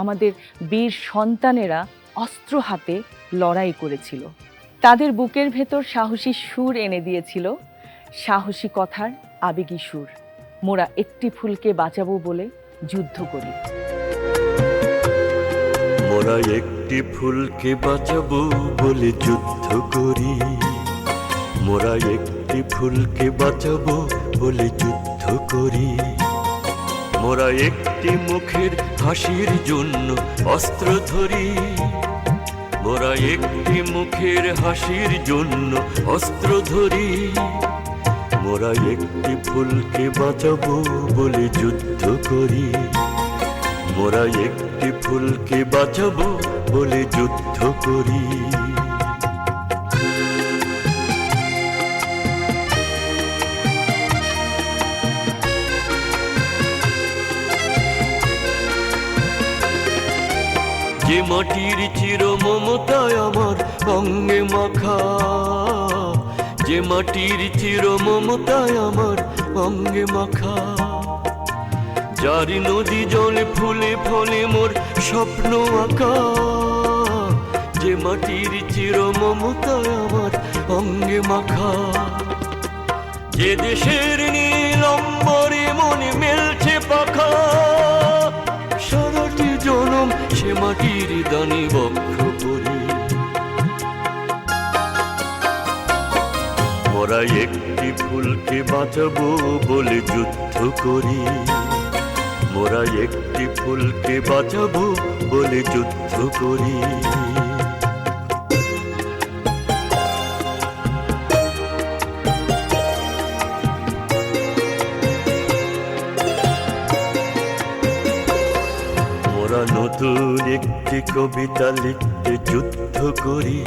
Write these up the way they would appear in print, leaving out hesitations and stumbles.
আমাদের বীর সন্তানেরা অস্ত্র হাতে লড়াই করেছিল। তাদের বুকের ভেতর সাহসী সুর এনে দিয়েছিল, সাহসী কথার আবেগী সুর। মোরা একটি ফুলকে বাঁচাবো বলে যুদ্ধ করি। মোরা একটি ফুলকে বাঁচাবো বলে যুদ্ধ করি। মোরা একটি ফুলকে বাঁচাবো বলে যুদ্ধ করি। মোরা একটি মুখের হাসির জন্য অস্ত্র ধরি। মোরা একটি মুখের হাসির জন্য অস্ত্র ধরি। মোরা একটি ফুলকে বাঁচাবো বলে যুদ্ধ করি। মোরা একটি ফুলকে বাঁচাবো বলে যুদ্ধ করি। যে মাটির চির মমতায় আমার অঙ্গে মাখা, যে মাটির চির মমতায় আমার অঙ্গে মাখা, যার নদী জলে ফুলে ফলে মোর স্বপ্ন আঁকা। যে মাটির চির মমতায় আমার অঙ্গে মাখা, যে দেশের নীল অম্বরে মনে মেলছে পাখা। সারাটি জনম সে মাটির দানে বক্ষ পরি। মোরা একটি ফুলকে বাঁচাবো বলে যুদ্ধ করি। মোরা একটি ফুলকে বাঁচাবো বলে যুদ্ধ করি। মোরা নতুন একটি কবিতা লিখতে যুদ্ধ করি।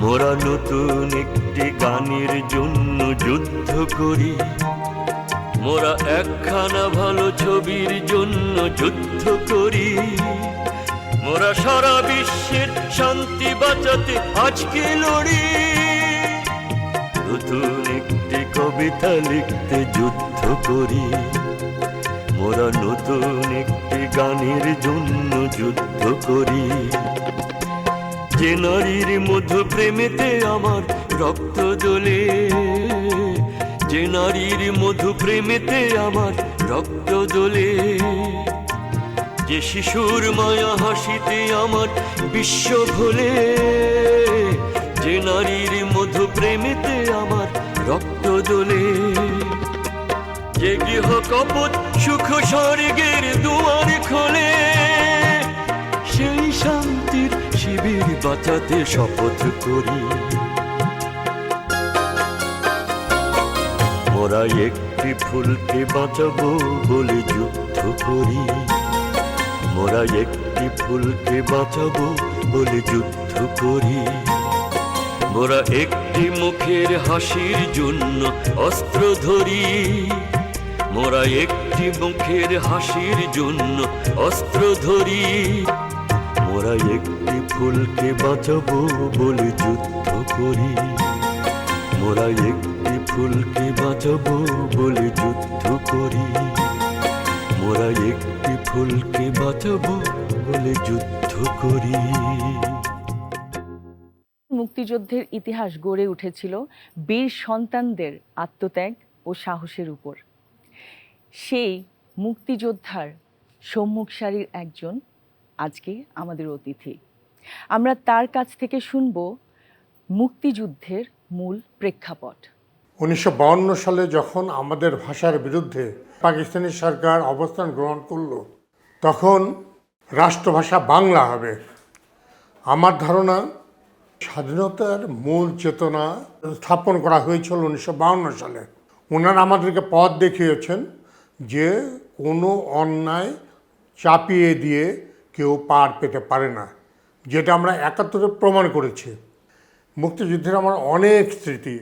মোরা নতুন একটি গানের জন্য যুদ্ধ করি। মোরা একখানা ভালো ছবির জন্য যুদ্ধ করি। মোরা সারা বিশ্বের শান্তি বাঁচাতে আজকে লড়ি। নতুন একটি কবিতা লিখতে যুদ্ধ করি। মোরা নতুন একটি গানের জন্য যুদ্ধ করি। যে নারীর মধু প্রেমেতে আমার রক্ত জ্বলে, যে নারীর মধু প্রেমেতে আমার রক্ত জ্বলে, যে শিশুর মায়া হাসিতে আমার বিশ্ব ভোলে, যে নারীর মধু প্রেমেতে আমার রক্ত জ্বলে, যে গৃহ কপট সুখ স্বর্গের দুয়ার খোলে, সেই শান্তির শিবির বাঁচাতে শপথ করি। মোরা একটি ফুলকে বাঁচাবো বলে যুদ্ধ করি। মোরা একটি ফুলকে বাঁচাবো বলে যুদ্ধ করি। মোরা একটি মুখের হাসির জন্য অস্ত্র ধরি। মোরা একটি মুখের হাসির জন্য অস্ত্র ধরি। মোরা একটি ফুলকে বাঁচাবো বলে যুদ্ধ করি। মোরা একটি ফুলকে বাঁচাবো বলে যুদ্ধ করি। মোরা একটি ফুলকে বাঁচাবো বলে যুদ্ধ করি। মুক্তিযুদ্ধের ইতিহাস গড়ে উঠেছিল বীর সন্তানদের আত্মত্যাগ ও সাহসের উপর। সেই মুক্তিযোদ্ধার সম্মুখ সারির একজন আজকে আমাদের অতিথি। আমরা তার কাছ থেকে শুনব মুক্তিযুদ্ধের মূল প্রেক্ষাপট। 1952 সালে যখন আমাদের ভাষার বিরুদ্ধে পাকিস্তানি সরকার অবস্থান গ্রহণ করলো, তখন রাষ্ট্রভাষা বাংলা হবে। আমার ধারণা স্বাধীনতার মূল চেতনা স্থাপন করা হয়েছিল 1952 সালে। ওনারা আমাদেরকে পথ দেখিয়েছেন যে কোনো অন্যায় চাপিয়ে দিয়ে কেউ পার পেতে পারে না, যেটা আমরা 71-এ প্রমাণ করেছি। মুক্তিযুদ্ধের আমার অনেক স্মৃতি,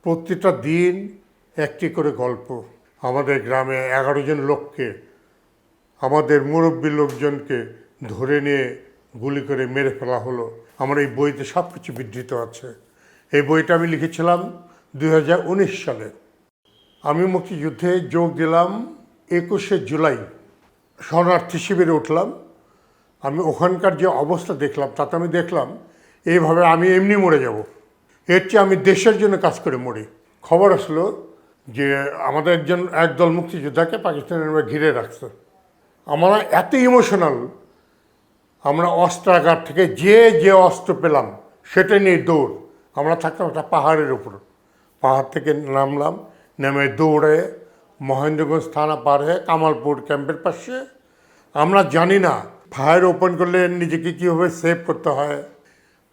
প্রত্যেকটা দিন একটি করে গল্প। আমাদের গ্রামে 11 জন লোককে, আমাদের মুরব্বী লোকজনকে ধরে নিয়ে গুলি করে মেরে ফেলা হলো। আমার এই বইতে সব কিছু বিধৃত আছে। এই বইটা আমি লিখেছিলাম 2019 সালে। আমি মুক্তিযুদ্ধে যোগ দিলাম 21শে জুলাই, শরণার্থী শিবিরে উঠলাম আমি ওখানকার যে অবস্থা দেখলাম তাতে আমি দেখলাম এইভাবে আমি এমনি মরে যাব, এর চেয়ে আমি দেশের জন্য কাজ করে মরি। খবর আসলো যে আমাদের একদল মুক্তিযোদ্ধাকে পাকিস্তানের ঘিরে রাখছে। আমরা এত ইমোশনাল, আমরা অস্ত্রাগার থেকে যে অস্ত্র পেলাম সেটা নিয়ে দৌড়। আমরা থাকতাম একটা পাহাড়ের উপর, পাহাড় থেকে নামলাম, নেমে দৌড়ে মহেন্দ্রগঞ্জ থানা পার হয়ে কামালপুর ক্যাম্পের পাশে। আমরা জানি না ফায়ার ওপেন করলে নিজেকে কীভাবে সেভ করতে হয়।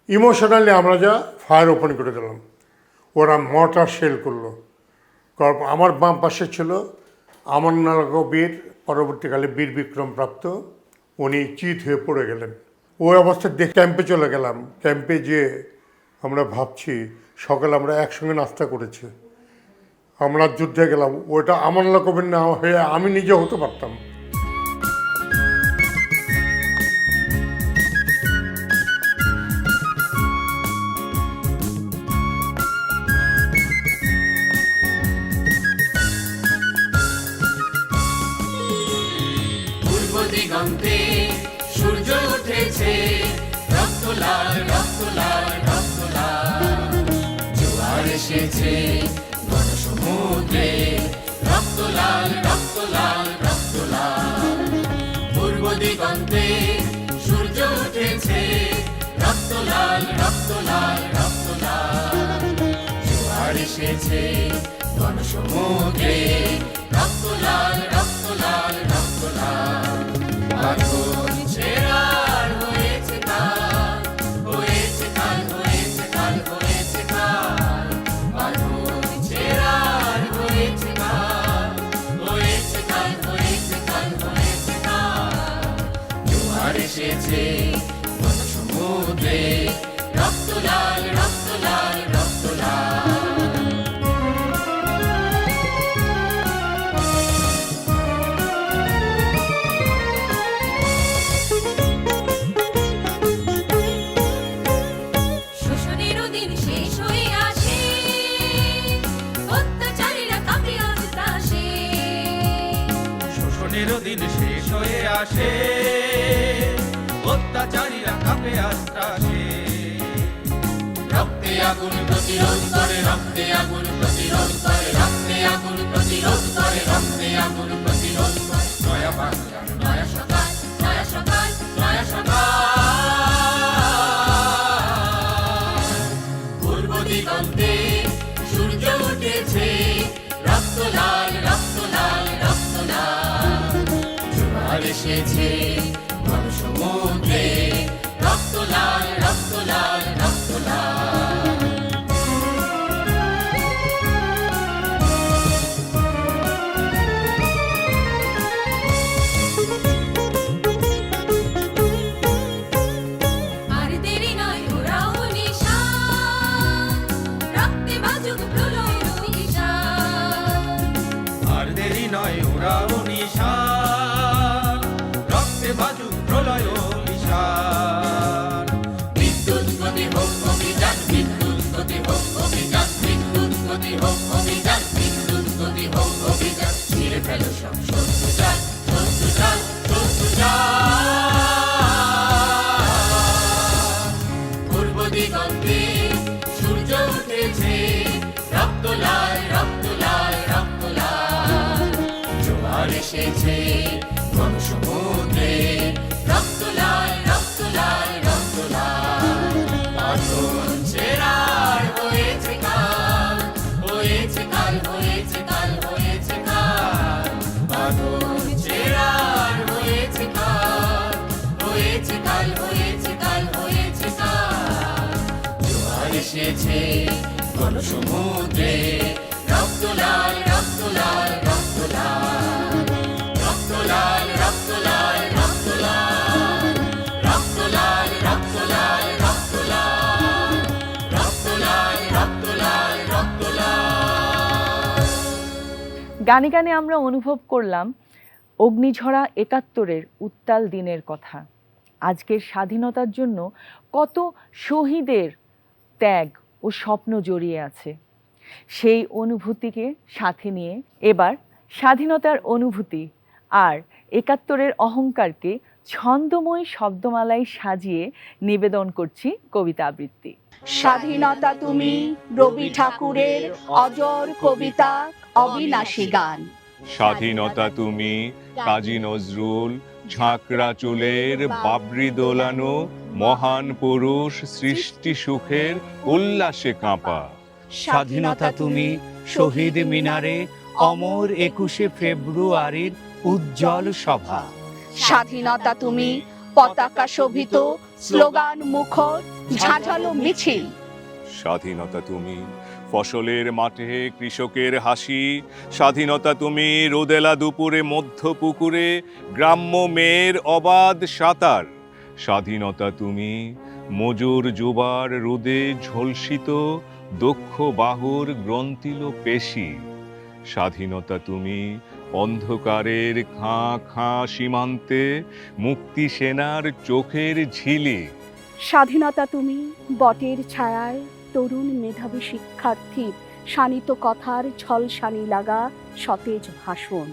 ইমোশনালি আমরা যা ফায়ার ওপেন করে দিলাম, ওরা মর্টার শেল করলো। আমার বাম পাশে ছিল আমার নালগ বীর, পরবর্তীকালে বীর বিক্রম প্রাপ্ত, উনি চিত হয়ে পড়ে গেলেন। ওই অবস্থায় দেখে ক্যাম্পে চলে গেলাম। ক্যাম্পে যেয়ে আমরা ভাবছি সকালে আমরা একসঙ্গে নাস্তা করেছি, আমরা যুদ্ধে গেলাম। ওটা আমার রকমের না হয়ে আমি নিজে হতে পারতাম। পূর্ব দিগন্তে সূর্য উঠেছে, রক্ত লাল রক্ত লাল রক্ত লাল। জোয়ার এসেছে গণসমুদ্রে, রক্ত লাল রক্ত লাল রক্ত লাল। পূর্ব দিগন্তে সূর্য উঠেছে, রক্ত লাল রক্ত লাল রক্ত লাল। জোয়ার এসেছে গণসমুদ্রে, রক্ত লাল রক্ত লাল রক্ত লাল। আগুন ছেড়ার হয়েছে কাল, হয়েছে কাল, হয়েছে কাল, হয়েছে কাল। আগুন ছেড়ার হয়েছে কাল, হয়েছে কাল, হয়েছে কাল, হয়েছে কাল। জোয়ার এসেছে গণসমুদ্রে, রক্ত লাল রক্ত লাল রক্ত লাল। শোষণেরও দিন শেষ হয়ে আসে, অত্যাচারীরা কাঁপে আজ ত্রাসে। শোষণেরও দিন শেষ হয়ে আসে, অত্যাচারীরা কাঁপে আস্তাসে। রক্তে আগুন প্রতিরোধ করে, রক্তে আগুন প্রতিরোধ করে, রক্তে আগুন প্রতিরোধ করে, রক্তে আগুন প্রতিরোধ করে। নয়া বাংলা নয়া সকাল, নয়া সকাল, নয়া সকাল। পূর্ব দিগন্তে সূর্য উঠেছে, রক্ত লাল রক্ত লাল রক্ত লাল। জোয়ার এসেছে গণসমুদ্রে, রক্ত লাল রক্ত লাল রক্ত লাল। আর দেরি নয় ওরাও নিশান, রক্তে বাজুক প্রলয়ের অভিযান। আর দেরি নয় ওরাও নিশান, রক্তে বাজুক প্রলয় নিশান। বিদ্যুৎ গতি হোক অভিযান, বিদ্যুৎ গতি হোক অভিযান, বিদ্যুৎ গতি হোক অভিযান, বিদ্যুৎ গতি হোক অভিযান। ছিঁড়ে ফেলো সব শত্রু জাল, শত্রু জাল, শত্রু জাল। পূর্ব দিগন্তে সূর্য উঠেছে, রক্ত লাল রক্ত লাল রক্ত লাল। জোয়ার এসেছে গণসমুদ্রে, রক্ত লাল রক্ত লাল রক্ত লাল। আগুন ছেড়ার হয়েছে কাল, হয়েছে কাল, হয়েছে কাল, হয়েছে কাল। আগুন ছেড়ার হয়েছে কাল, হয়েছে কাল, হয়েছে কাল, হয়েছে কাল। জোয়ার এসেছে গণসমুদ্রে, রক্ত লাল রক্ত লাল রক্ত লাল। রক্ত লাল রক্ত লাল রক্ত লাল। রক্ত লাল রক্ত লাল রক্ত লাল। রক্ত লাল রক্ত লাল রক্ত লাল। গানে গানে আমরা অনুভব করলাম অগ্নিঝরা ৭১-এর উত্তাল দিনের কথা। আজকের স্বাধীনতার জন্য কত শহীদের ত্যাগ ও স্বপ্ন জড়িয়ে আছে, সেই অনুভূতিকে সাথে নিয়ে এবার স্বাধীনতার অনুভূতি আর একাত্তরের অহংকারকে ছন্দময় শব্দমালায় সাজিয়ে নিবেদন করছি কবিতা আবৃত্তি। স্বাধীনতা তুমি রবি ঠাকুরের অজর কবিতা অবিনাশী গান। স্বাধীনতা তুমি কাজী নজরুল ঝাঁকড়া চুলের বাবরি দোলানো মহান পুরুষ সৃষ্টি সুখের উল্লাসে কাঁপা। স্বাধীনতা তুমি শহীদ মিনারে অমর 21শে ফেব্রুয়ারির উজ্জ্বল সভা। স্বাধীনতা তুমি পতাকা শোভিত স্লোগান মুখর ঝাঁঝালো মিছিল। স্বাধীনতা তুমি ফসলের মাঠে কৃষকের হাসি। স্বাধীনতা তুমি রোদেলা দুপুরে মধ্য পুকুরে গ্রাম্য মেয়ের অবাধ সাঁতার। স্বাধীনতা তুমি মজুর যুবার রোদে ঝলসিত দক্ষ বাহুর গ্রন্থিল পেশি। স্বাধীনতা তুমি অন্ধকারের খাঁ খাঁ সীমান্তে মুক্তি সেনার চোখের ঝিলি। স্বাধীনতা তুমি বটের ছায়ায় তরুণ মেধাবী শিক্ষার্থীর শানিত কথার ঝলসানি লাগা সতেজ ভাষণ।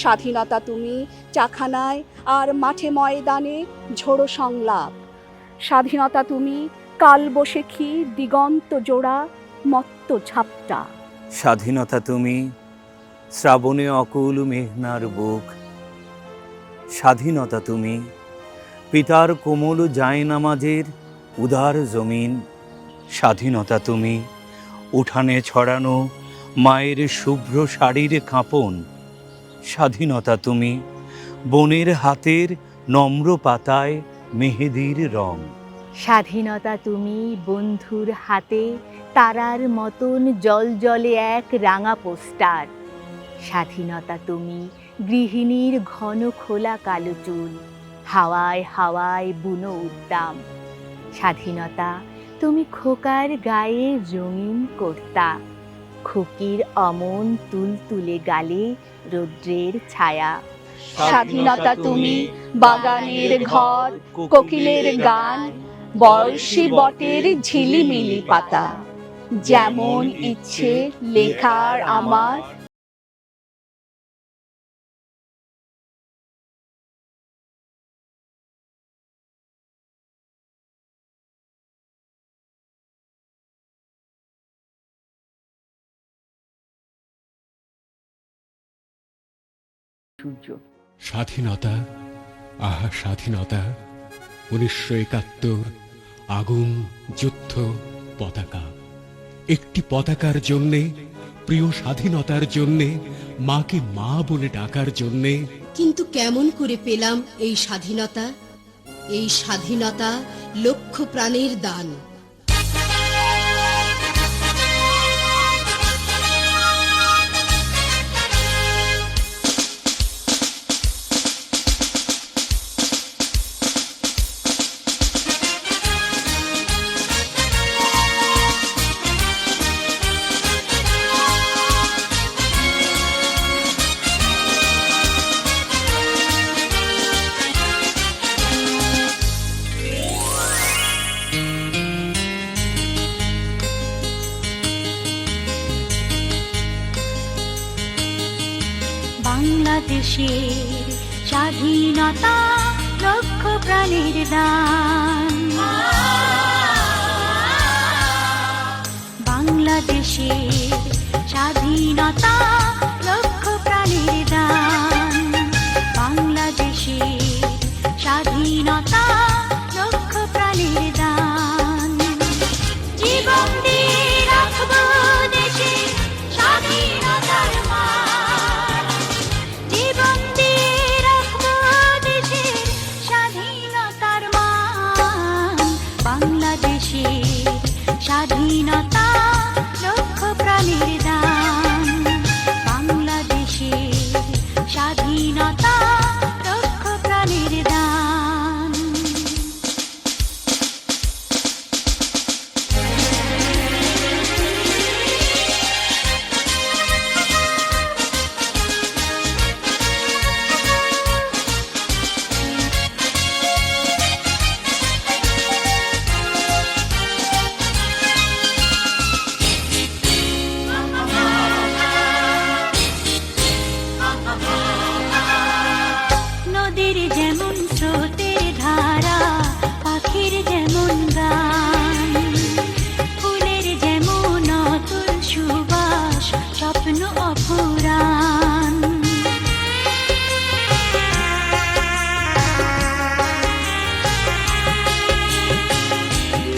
স্বাধীনতা তুমি চাখানায় আর মাঠে ময়দানে ঝোড়ো সংলাপ। স্বাধীনতা তুমি কালবৈশাখী দিগন্ত জোড়া মত্ত ঝাপটা। স্বাধীনতা তুমি শ্রাবণে অকুল মেঘনার বুক। স্বাধীনতা তুমি পিতার কোমল জায়নামাজের উদার জমিন। স্বাধীনতা তুমি উঠানে ছড়ানো মায়ের শুভ্র শাড়ির কাঁপন। স্বাধীনতা তুমি বনের হাতের নম্র পাতায় মেহেদির রং। স্বাধীনতা তুমি বন্ধুর হাতে তারার মতন জলজলে এক রাঙা পোস্টার। স্বাধীনতা তুমি গৃহিণীর ঘন খোলা কালো চুল, হাওয়ায় হাওয়ায় বুনো উদ্দাম। স্বাধীনতা তুমি খোকার গায়ে রঙিন কর্তা, খুকির অমন তুলতুলে গালে রৌদ্রের ছায়া। স্বাধীনতা তুমি বাগানের ঘর কোকিলের গান, বয়সী বটের ঝিলিমিলি পাতা। যেমন ইচ্ছে লেখার আমার। সূর্য। স্বাধীনতা, আহা স্বাধীনতা, 1971 আগুন যুদ্ধ পতাকা। একটি পতাকার জন্যে, প্রিয় স্বাধীনতার জন্যে, মাকে মা বলে ডাকার জন্যে। কিন্তু কেমন করে পেলাম এই স্বাধীনতা? এই স্বাধীনতা লক্ষ প্রাণের দান। বাংলাদেশের স্বাধীনতা লক্ষ প্রাণের দান। বাংলাদেশের স্বাধীনতা লক্ষ প্রাণের দান। বাংলাদেশের স্বাধীনতা লক্ষ প্রাণের দান। জীবন দিয়ে রাখবো দেশের স্বাধীনতার মান। জীবন দিয়ে রাখবো দেশের স্বাধীনতার মান। বাংলাদেশের স্বাধীনতা লক্ষ প্রাণের দান। বাংলাদেশের স্বাধীনতা লক্ষ প্রাণের দান। যেমন স্রোতের ধারা, পাখির যেমন গান, ফুলের যেমন অতুল সুবাস, স্বপ্ন অফুরান।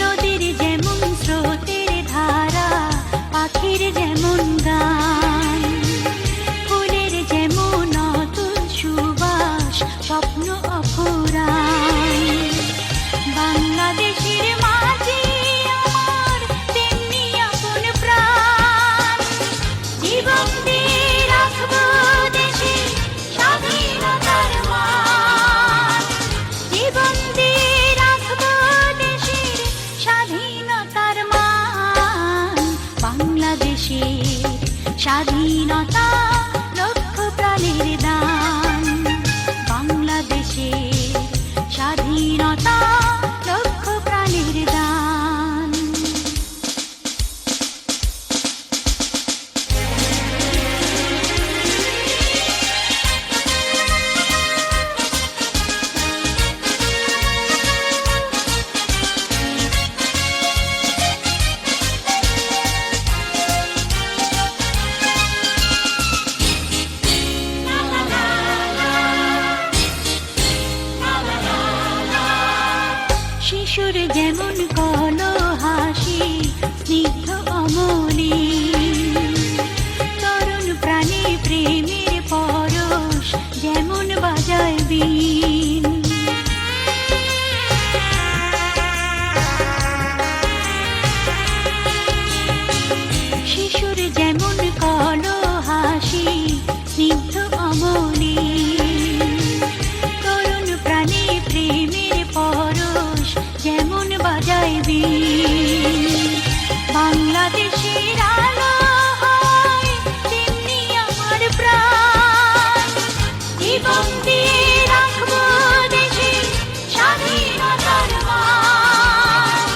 নদীর যেমন স্রোতের ধারা, পাখির যেমন গান, ফুলের যেমন অতুল সুবাস, স্বপ্ন অফুরান। বাংলাদেশের মাঝে আমার তেমনি আপন প্রাণ, জীবন দিয়ে রাখবো দেশে স্বাধীনতার মান, জীবন দিয়ে রাখবো দেশের স্বাধীনতার মান। বাংলাদেশের স্বাধীনতা লক্ষ প্রাণের দান, বাংলাদেশের স্বাধীনতা লক্ষ প্রাণের দান। শিশুর যেমন কলো হাসি, স্নিগ্ধ অমলি, তরুণ প্রাণী প্রেমের পরশ যেমন বাজায় বীণ। শিশুর যেমন কলো হাসি, স্নিগ্ধ অমলি, তরুণ প্রাণী প্রেমের পরশ যেমন বাজায় বীণ। বাংলাদেশের আলো হয় তেমনি আমার প্রাণ, জীবন দিয়ে রাখবো দেশের স্বাধীনতার মান,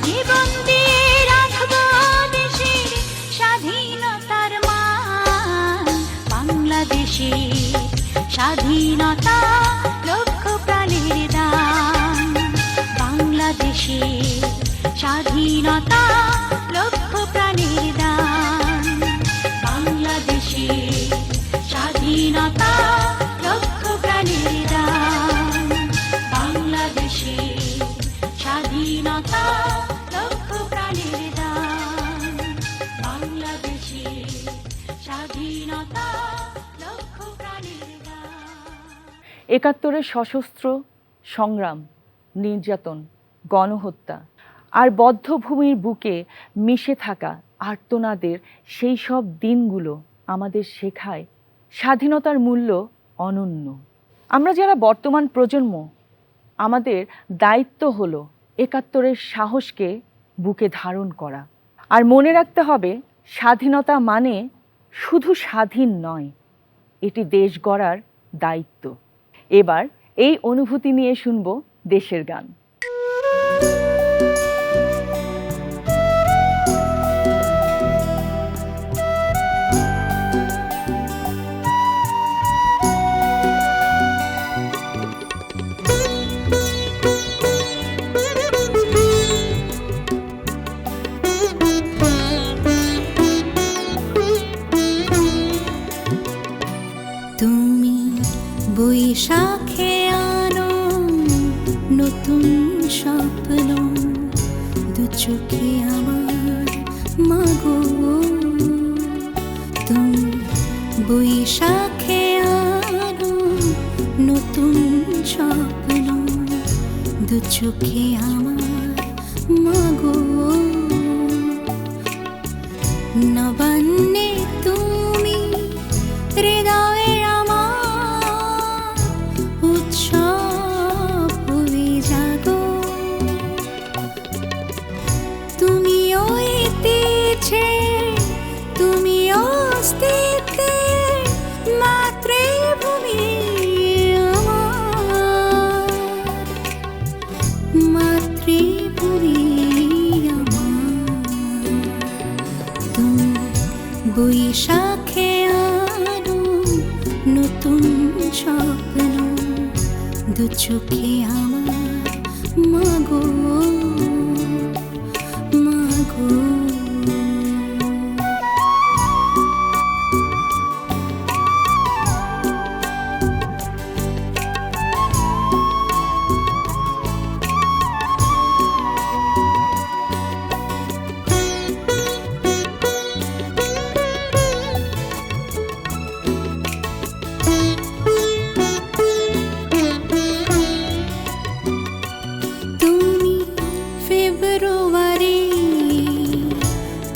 জীবন দিয়ে রাখবো দেশের স্বাধীনতার মান। বাংলাদেশের স্বাধীনতা লক্ষ প্রাণের দান, বাংলাদেশের স্বাধীনতা লক্ষ প্রাণের দান, বাংলাদেশের স্বাধীনতা লক্ষ প্রাণের দান, বাংলাদেশের স্বাধীনতা লক্ষ প্রাণের দান, বাংলাদেশের স্বাধীনতা লক্ষ প্রাণের দান। ৭১-এর সশস্ত্র সংগ্রাম, নির্যাতন, গণহত্যা আর বদ্ধভূমির বুকে মিশে থাকা আর্তনাদের সেই সব দিনগুলো আমাদের শেখায় স্বাধীনতার মূল্য অনন্য। আমরা যারা বর্তমান প্রজন্ম, আমাদের দায়িত্ব হলো ৭১-এর সাহসকে বুকে ধারণ করা। আর মনে রাখতে হবে, স্বাধীনতা মানে শুধু স্বাধীন নয়, এটি দেশ গড়ার দায়িত্ব। এবার এই অনুভূতি নিয়ে শুনব দেশের গান। তুমি বৈশাখে আনো নতুন স্বপ্ন, দু চোখে আমার মাগো। তুমি বৈশাখে আনো নতুন স্বপ্ন, দু চোখে আমার মাগো। নবান্নে তুমি হৃদয়ে আমার উৎসব হয়ে জাগো। তুমিও এতেছে, তুমিও অস্তিত্বে মাতৃভূমি আমার, মাতৃভূমি দু চোখে আমার মাগো মাগো। তুমি ফেব্রুয়ারি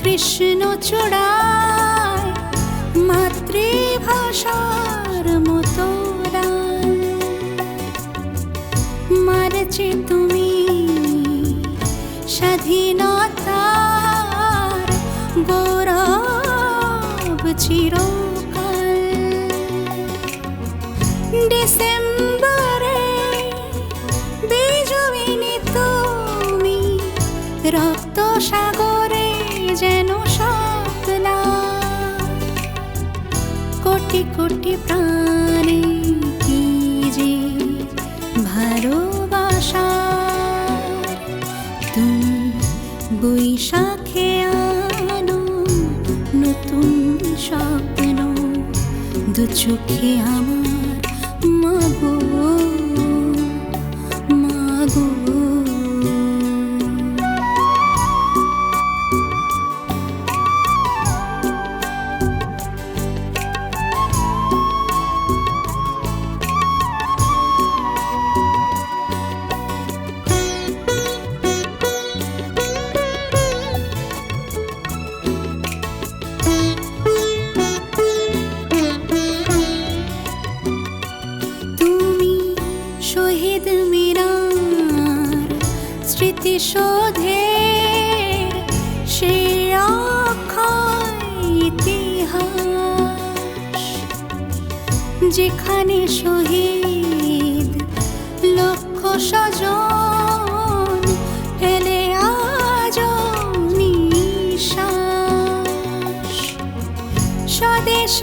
কৃষ্ণ চূড়ায় মাতৃভাষার মতো রায়। মার্চে তুমি স্বাধীনতার গৌরব চিরকাল। ডিসেম্বরে বিজয়িনী তুমি রক্ত সাগরে যেন স্বপ্না। কোটি কোটি প্রাণে কি যে ভালোবাসা। তুমি বৈশাখে আনো নতুন স্বপ্ন, দু চোখে আমার মাগো মাগো। তুমি শহীদ মিনার স্মৃতিসৌধের সে অক্ষয় ইতিহাস। যেখানে শহীদ লক্ষ স্বজন ফেলে আজ নিঃশ্বাস। স্বদেশ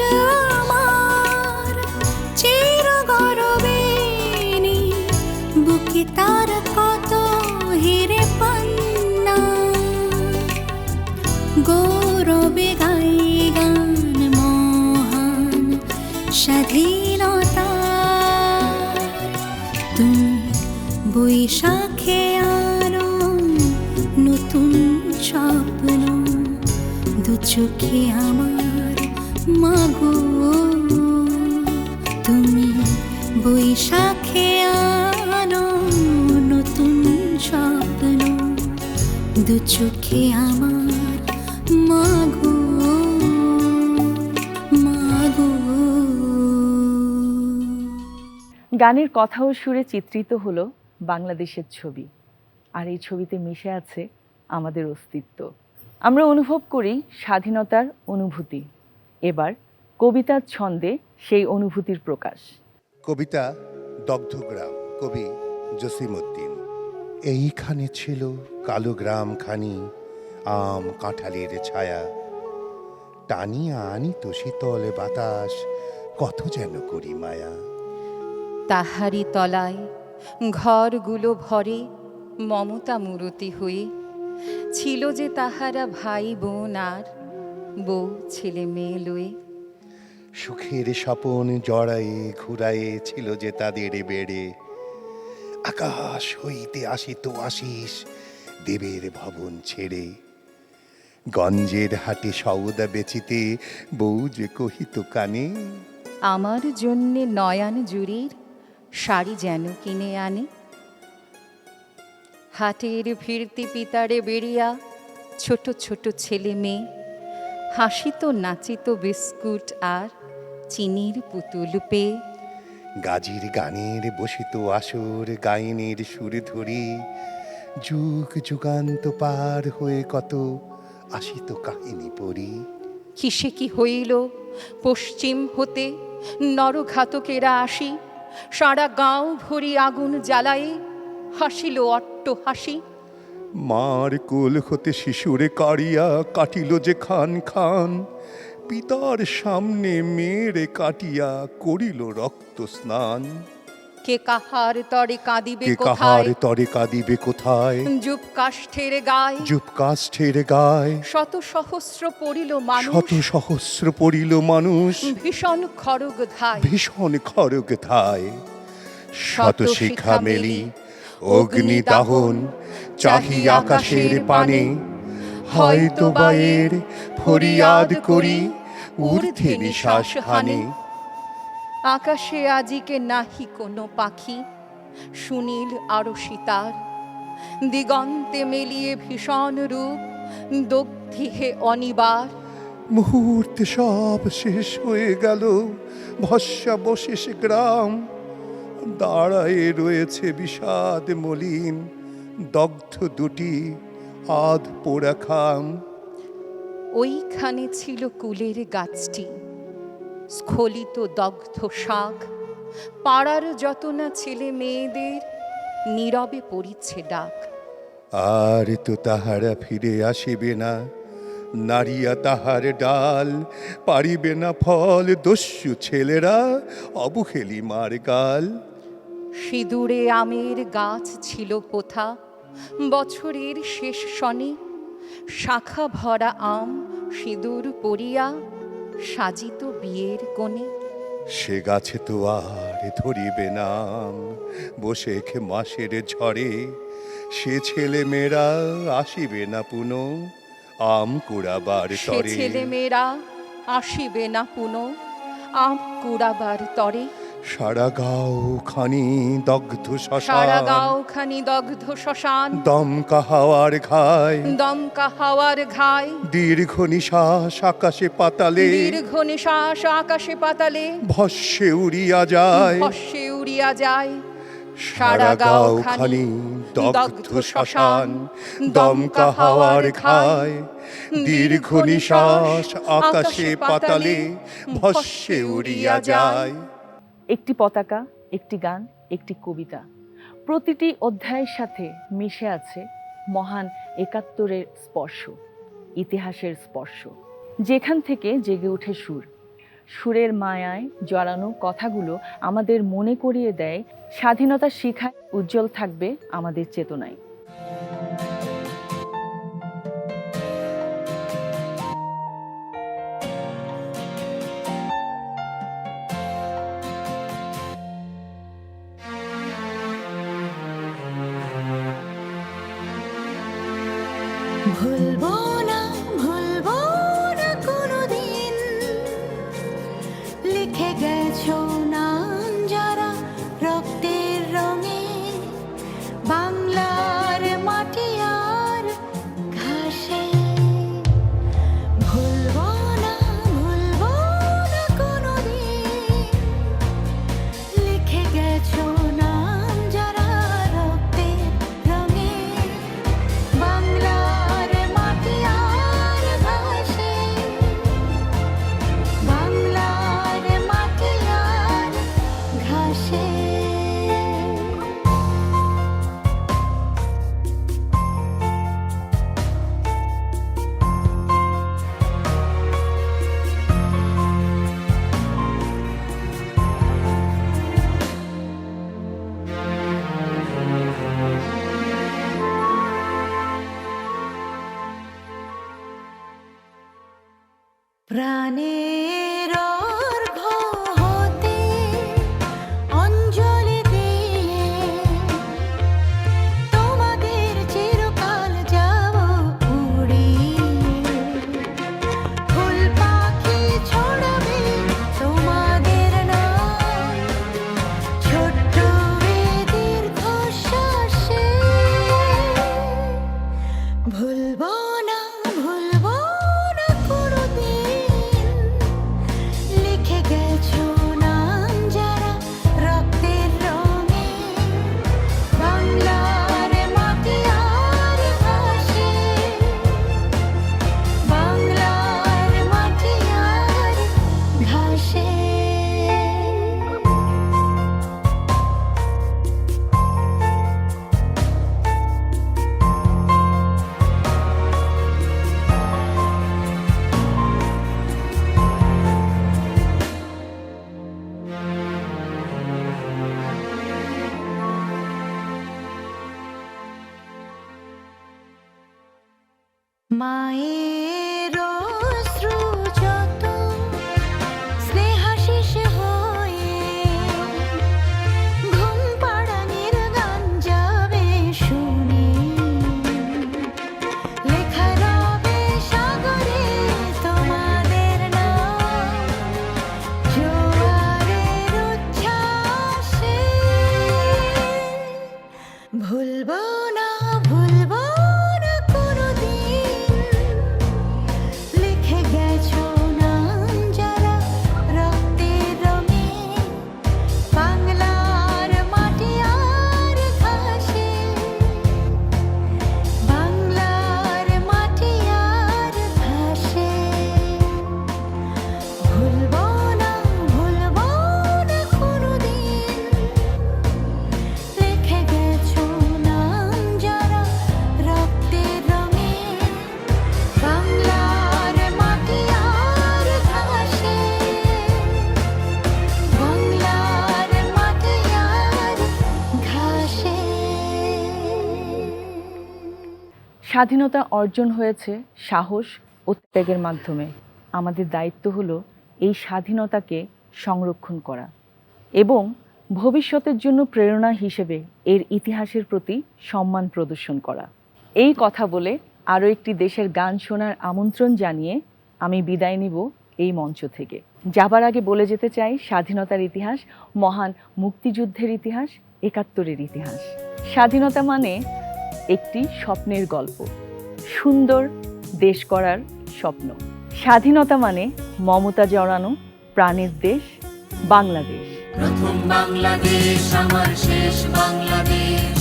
আমার চির গৌরবেনি, বুকে তার কত হিরে পান্না। গৌরবে গাই গান মহান স্বাধীনতা। তুমি বৈশাখে আনো নতুন স্বপ্ন, দু চোখে আমার মাগো। তুমি বৈশাখে আনো নতুন স্বপ্ন, দু চোখে আমার মাগো মাগো। গানের কথা ও সুরে চিত্রিত হলো বাংলাদেশের ছবি, আর এই ছবিতে মিশে আছে আমাদের অস্তিত্ব। আমরা অনুভব করি স্বাধীনতার অনুভূতি। এবার কবিতার ছন্দে সেই অনুভূতির প্রকাশ। কবিতা দগ্ধগ্রাম, কবি জসিমউদ্দিন। এইখানে ছিল কালো গ্রাম খানি, আম কাঁঠালের ছায়া। টানিয়া আনিত শীতল বাতাস, কত যেন করি মায়া। তাহারি তলায় ঘরগুলো ভরে মমতা মূরতি হয়ে ছিল যে তাহারা ভাই বোন আর বউ ছেলে মেয়ে লয়ে। সুখের স্বপন জড়ায়ে ঘুরায়ে ছিল যে তাদের বেড়ে। আকাশ হইতে আসিত আশিস দেবের ভবন ছেড়ে। গঞ্জের হাটে সওদা বেচিতে বউ যে কহিত কানে, আমার জন্যে নয়ন জুড়ির শাড়ি যেন কিনে আনে। হাটের ফিরতি পিতারে বেরিয়া ছোট ছোট ছেলে মেয়ে হাসিত নাচিত বিস্কুট আর চিনির পুতুল পেয়ে। গাজির গানের বসিত আসর গায়নের সুর ধরি। যুগ যুগান্ত পার হয়ে কত আসিত কাহিনী পড়ি। কিসে কি হইল পশ্চিম হতে নরঘাতকেরা আসি, সারা গাঁও ভরি আগুন জ্বালায়ে হাসিল অট্ট হাসি। মার কোল হতে শিশুরে কাড়িয়া কাটিল যে খান খান, পিতার সামনে মেয়েরে কাটিয়া করিল রক্ত স্নান। কে কাহার তরে কাঁদিবে কে কাহার কোথায় তরে কাঁদিবে কোথায় যুব কাষ্ঠের গায়ে যুব কাষ্ঠের গায় শত সহস্র পড়িল মানুষ শত সহস্র পড়িল মানুষ ভীষণ খড়গ ধায় ভীষণ খড়গ ধায় শত শিখা মেলি অগ্নি দাহন চাহি আকাশের পানে হয়তো বা এর ফরিয়াদ করি ঊর্ধ্বে নিশ্বাস হানে আকাশে আজিকে নাহি কোনো পাখি সুনীল আরশি তার দিগন্তে মেলিয়ে ভীষণ রূপ দগ্ধি হে অনিবার মুহূর্তে সব শেষ হয়ে গেল ভস্মাবশেষ গ্রাম দাঁড়ায়ে রয়েছে বিষাদ মলিন দগ্ধ দুটি আধ পোড়া খাম ওইখানে ছিল কুলের গাছটি স্খলিত দগ্ধ শাক পাড়ার যত না ছেলে মেয়েদের নীরবে পড়িচ্ছে ডাক আর তো তাহারা ফিরে আসিবে না নারিয়া তাহার ডাল পারিবে না ফল দস্যু ছেলেরা অবহেলি মার গাল সিঁদুরে আমের গাছ ছিল কোথা বছরের শেষ সনে শাখা ভরা আম সিঁদুর পরিয়া সাজিত বিয়ের কোণে সে গাছে তো আর ধরিবে নাম বসেখ মাসের ঝড়ে সে ছেলে মেয়েরা আসিবে না পুনঃ আম কুড়াবার সে তরে ছেলে মেয়েরা আসিবে না পুনঃ আম কুড়াবার তরে সারা গাও খানি দগ্ধ সারা শ্মশান গাঁও খানি দগ্ধ শ্মশান দমকা হাওয়ার ঘায় দমকা হাওয়ার ঘায় দীর্ঘ নিশ্বাস আকাশে পাতালে দীর্ঘ নিশ্বাস আকাশে পাতালে ভস্যে উড়িয়া যায় ভস্যে উড়িয়া যায় সারা গাও খানি দগ্ধ শ্মশান দমকা হাওয়ার ঘায় দীর্ঘ নিশ্বাস আকাশে পাতালে ভস্যে উড়িয়া যায় একটি পতাকা, একটি গান, একটি কবিতা, প্রতিটি অধ্যায়ের সাথে মিশে আছে মহান ৭১-এর স্পর্শ, ইতিহাসের স্পর্শ, যেখান থেকে জেগে ওঠে সুর। সুরের মায়ায় জড়ানো কথাগুলো আমাদের মনে করিয়ে দেয় স্বাধীনতার শিখায় উজ্জ্বল থাকবে আমাদের চেতনায়। ভুলবো না কোনোদিন লিখে গেছো নাম যারা রক্তের রঙে বাংলার মাটি আর ঘাসে। ভুলবো না কোনোদিন লিখে গেছো নাম যারা রক্তের রঙে বাংলার মাটি আর ঘাসে, বাংলার মাটি আর ঘাসে। প্রাণের অর্ঘ্য হতে অঞ্জলি দিয়ে তোমাদের চিরকাল যাব উড়িয়ে। ফুল পাখি ছড়াবে তোমাদের নাম ছোট্ট এ দীর্ঘশ্বাসে। ভুলবো না কোনোদিন মায়ের অশ্রু যত স্নেহাশিস হয়ে ঘুম পাড়ানির গান যাবে শুনে, লেখা রবে সাগরে তোমাদের নাম জোয়ারের উচ্ছ্বাসে। ভুলবো না ভুলবো না কোনোদিন, লিখে গেছো নাম যারা রক্তের রঙে, বাংলার মাটি আর ঘাসে, বাংলার মাটি আর ঘাসে। ভুলবো না কোনোদিন, লিখে গেছো নাম যারা রক্তের রঙে, বাংলার মাটি আর ঘাসে, বাংলার মাটি আর ঘাসে। স্বাধীনতা অর্জন হয়েছে সাহস ও ত্যাগের মাধ্যমে। আমাদের দায়িত্ব হলো এই স্বাধীনতাকে সংরক্ষণ করা এবং ভবিষ্যতের জন্য প্রেরণা হিসেবে এর ইতিহাসের প্রতি সম্মান প্রদর্শন করা। এই কথা বলে আরও একটি দেশের গান শোনার আমন্ত্রণ জানিয়ে আমি বিদায় নিব এই মঞ্চ থেকে। যাবার আগে বলে যেতে চাই, স্বাধীনতার ইতিহাস মহান মুক্তিযুদ্ধের ইতিহাস, ৭১-এর ইতিহাস। স্বাধীনতা মানে একটি স্বপ্নের গল্প, সুন্দর দেশ করার স্বপ্ন। স্বাধীনতা মানে মমতা জড়ানো প্রাণের দেশ বাংলাদেশ। প্রথম বাংলাদেশ আমার শেষ বাংলাদেশ,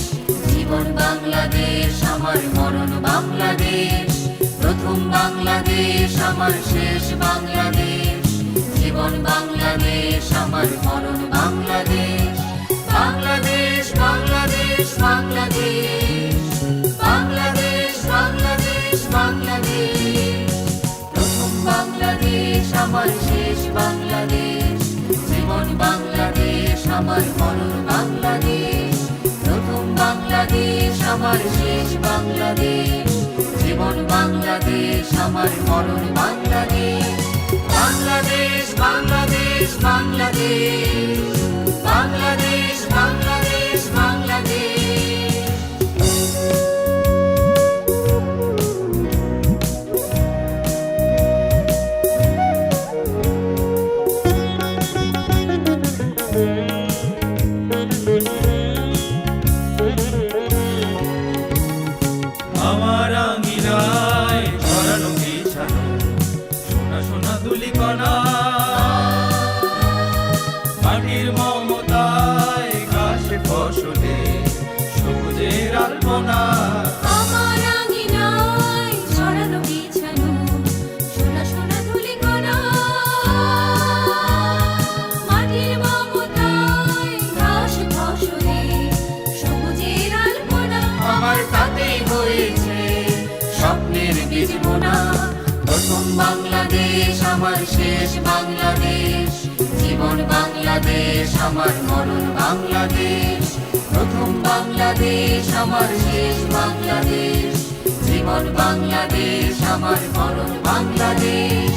জীবন বাংলাদেশ আমার মরণ বাংলাদেশ। প্রথম বাংলাদেশ আমার শেষ বাংলাদেশ, জীবন বাংলাদেশ আমার মরণ বাংলাদেশ। বাংলাদেশ বাংলাদেশ বাংলাদেশ, বাংলাদেশ বাংলাদেশ বাংলাদেশ। প্রথম বাংলাদেশ আমার শেষ বাংলাদেশ, জীবন বাংলাদেশ আমার মরণ বাংলাদেশ। প্রথম বাংলাদেশ আমার শেষ বাংলাদেশ, জীবন বাংলাদেশ আমার মরণ বাংলাদেশ। বাংলাদেশ বাংলাদেশ বাংলাদেশ, বাংলাদেশ বাংলাদেশ বাংলাদেশ। আমার আঙিনায় ছড়ানো বিছানো সোনা সোনা দুলিকণা, মাটির মমতায় ঘাসে ফসলে সবুজের আলপনা। আমার আঙিনায় ছড়ানো বিছানো সোনা সোনা ধূলিকণা, মাটির মমতায় ঘাস ফসলে সবুজের আলপনা। আমার তাতেই হয়েছে স্বপ্নের বীজ বোনা। প্রথম বাংলাদেশ আমার শেষ বাংলাদেশ, জীবন বাংলাদেশ আমার মরণ বাংলাদেশ। প্রথম বাংলাদেশ আমার শেষ বাংলাদেশ, জীবন বাংলাদেশ আমার মরণ বাংলাদেশ।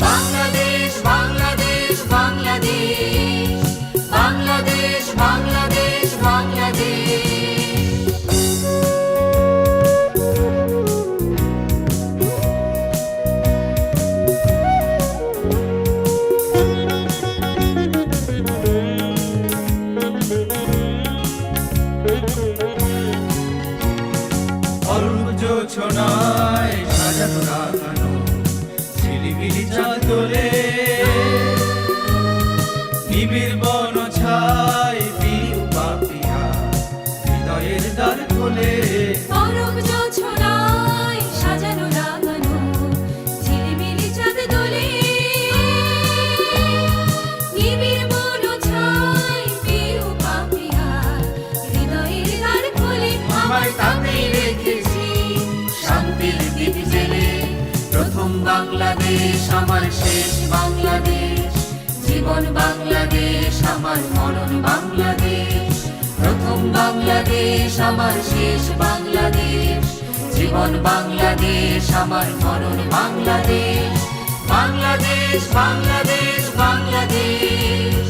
বাংলাদেশ বাংলাদেশ বাংলাদেশ, বাংলাদেশ বাংলাদেশ বাংলাদেশ। অরূপ জোছনায় সাজানো রাখানো ঝিলিমিলি চাঁদ দোলে, নিবিড় বন ছাই পিউ পাপিয়া হৃদয়ের দ্বার খোলে। অরূপ জোছনায় সাজানো রাঙানো ঝিলিমিলি চাঁদ দোলে, নিবিড় বন ছাই পিউ পাপিয়া হৃদয়ের দ্বার খোলে। আমার তাতেই রেখেছি শান্তির দ্বীপ জেলে। প্রথম বাংলাদেশ আমার শেষ বাংলাদেশ, জীবন বাংলাদেশ আমার মরণ বাংলাদেশ। প্রথম বাংলাদেশ আমার শেষ বাংলাদেশ, জীবন বাংলাদেশ আমার মরণ বাংলাদেশ, বাংলাদেশ বাংলাদেশ বাংলাদেশ।